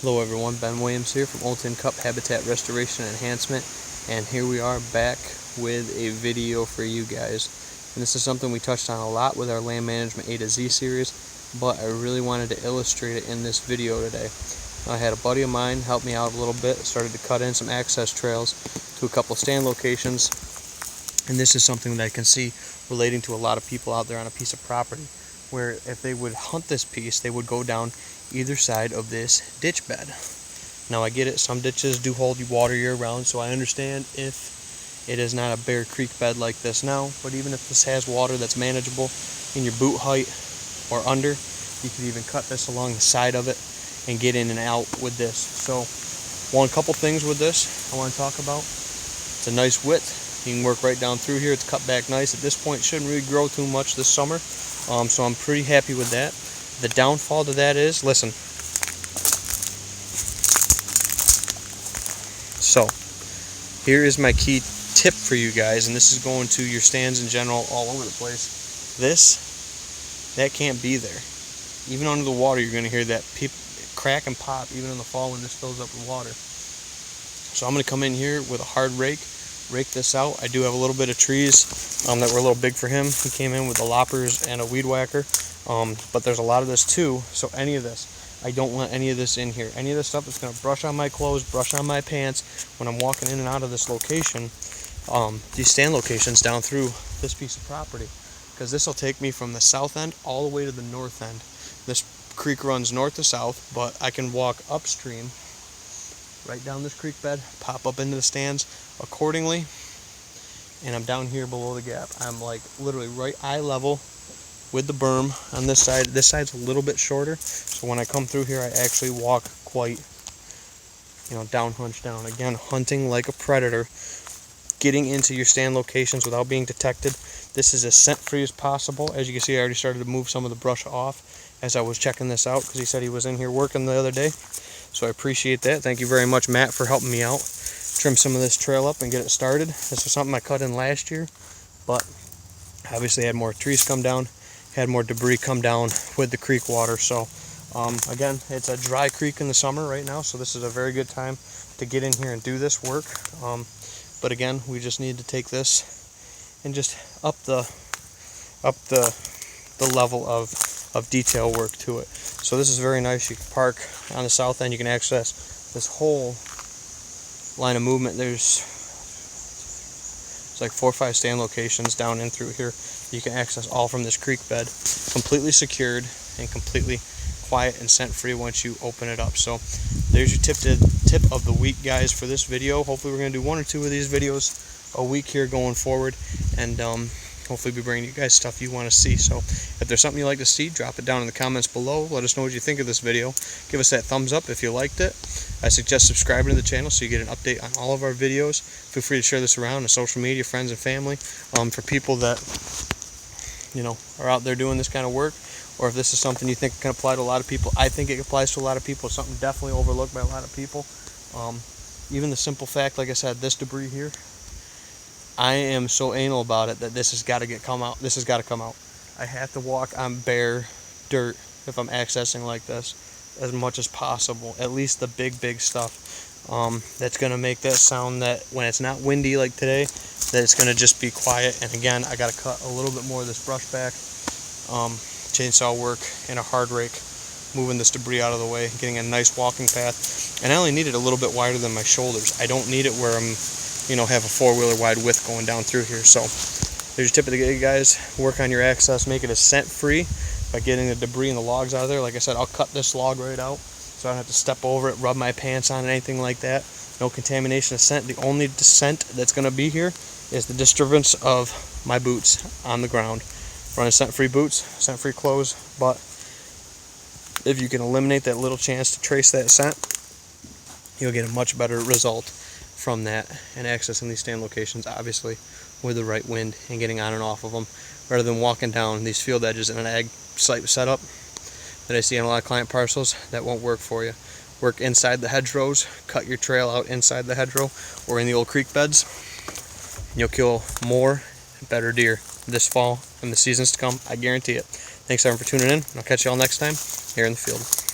Hello everyone, Ben Williams here from Old Tin Cup Habitat Restoration Enhancement, and here we are back with a video for you guys. And this is something we touched on a lot with our Land Management A to Z series, but I really wanted to illustrate it in this video today. I had a buddy of mine help me out a little bit, started to cut in some access trails to a couple stand locations, and this is something that I can see relating to a lot of people out there on a piece of property, where if they would hunt this piece, they would go down either side of this ditch bed. Now I get it, some ditches do hold water year round, so I understand if it is not a bare creek bed like this now, but even if this has water that's manageable in your boot height or under, you could even cut this along the side of it and get in and out with this. So couple things with this I want to talk about. It's a nice width. You can work right down through here. It's cut back nice. At this point, it shouldn't really grow too much this summer, so I'm pretty happy with that. The downfall to that is, listen. So, here is my key tip for you guys, and this is going to your stands in general all over the place. That can't be there. Even under the water, you're going to hear that crack and pop, even in the fall when this fills up with water. So I'm going to come in here with a hard rake this out. I do have a little bit of trees that were a little big for him. He came in with the loppers and a weed whacker. But there's a lot of this too, so any of this, I don't want any of this in here. Any of this stuff that's going to brush on my clothes, brush on my pants when I'm walking in and out of this location, these stand locations down through this piece of property, because this will take me from the south end all the way to the north end. This creek runs north to south, but I can walk upstream right down this creek bed, pop up into the stands accordingly, and I'm down here below the gap. I'm like literally right eye level with the berm on this side. This side's a little bit shorter, so when I come through here, I actually walk quite, down, hunch down. Again, hunting like a predator, getting into your stand locations without being detected. This is as scent free as possible. As you can see, I already started to move some of the brush off as I was checking this out, because he said he was in here working the other day, so I appreciate that. Thank you very much, Matt, for helping me out trim some of this trail up and get it started. This was something I cut in last year, but obviously had more trees come down, had more debris come down with the creek water. So again, it's a dry creek in the summer right now, so this is a very good time to get in here and do this work. But again, we just need to take this and just up the level of detail work to it. So this is very nice. You can park on the south end. You can access this whole line of movement. It's like 4 or 5 stand locations down in through here. You can access all from this creek bed, completely secured and completely quiet and scent free once you open it up. So there's your tip of the week, guys, for this video. Hopefully we're going to do 1 or 2 of these videos a week here going forward, and hopefully be bringing you guys stuff you want to see. So if there's something you'd like to see, drop it down in the comments below. Let us know what you think of this video. Give us that thumbs up if you liked it. I suggest subscribing to the channel so you get an update on all of our videos. Feel free to share this around to social media, friends and family, for people that are out there doing this kind of work, or if this is something you think can apply to a lot of people. I think it applies to a lot of people. It's something definitely overlooked by a lot of people. Even the simple fact, like I said, this debris here, I am so anal about it that this has got to come out. This has got to come out. I have to walk on bare dirt if I'm accessing like this as much as possible. At least the big stuff. That's going to make that sound that when it's not windy like today, that it's going to just be quiet. And again, I got to cut a little bit more of this brush back. Chainsaw work and a hard rake, moving this debris out of the way, getting a nice walking path. And I only need it a little bit wider than my shoulders. I don't need it where I'm have a 4-wheeler wide width going down through here. So there's your tip of the day, guys. Work on your access, make it as scent free by getting the debris and the logs out of there. Like I said, I'll cut this log right out so I don't have to step over it, rub my pants on it, anything like that. No contamination of scent. The only scent that's going to be here is the disturbance of my boots on the ground. Running scent-free boots, scent-free clothes, but if you can eliminate that little chance to trace that scent, you'll get a much better result from that and accessing these stand locations, obviously with the right wind and getting on and off of them, rather than walking down these field edges in an ag site setup that I see on a lot of client parcels. That won't work for you. Work inside the hedgerows, cut your trail out inside the hedgerow or in the old creek beds, and you'll kill more and better deer this fall and the seasons to come. I guarantee it. Thanks everyone for tuning in. I'll catch you all next time here in the field.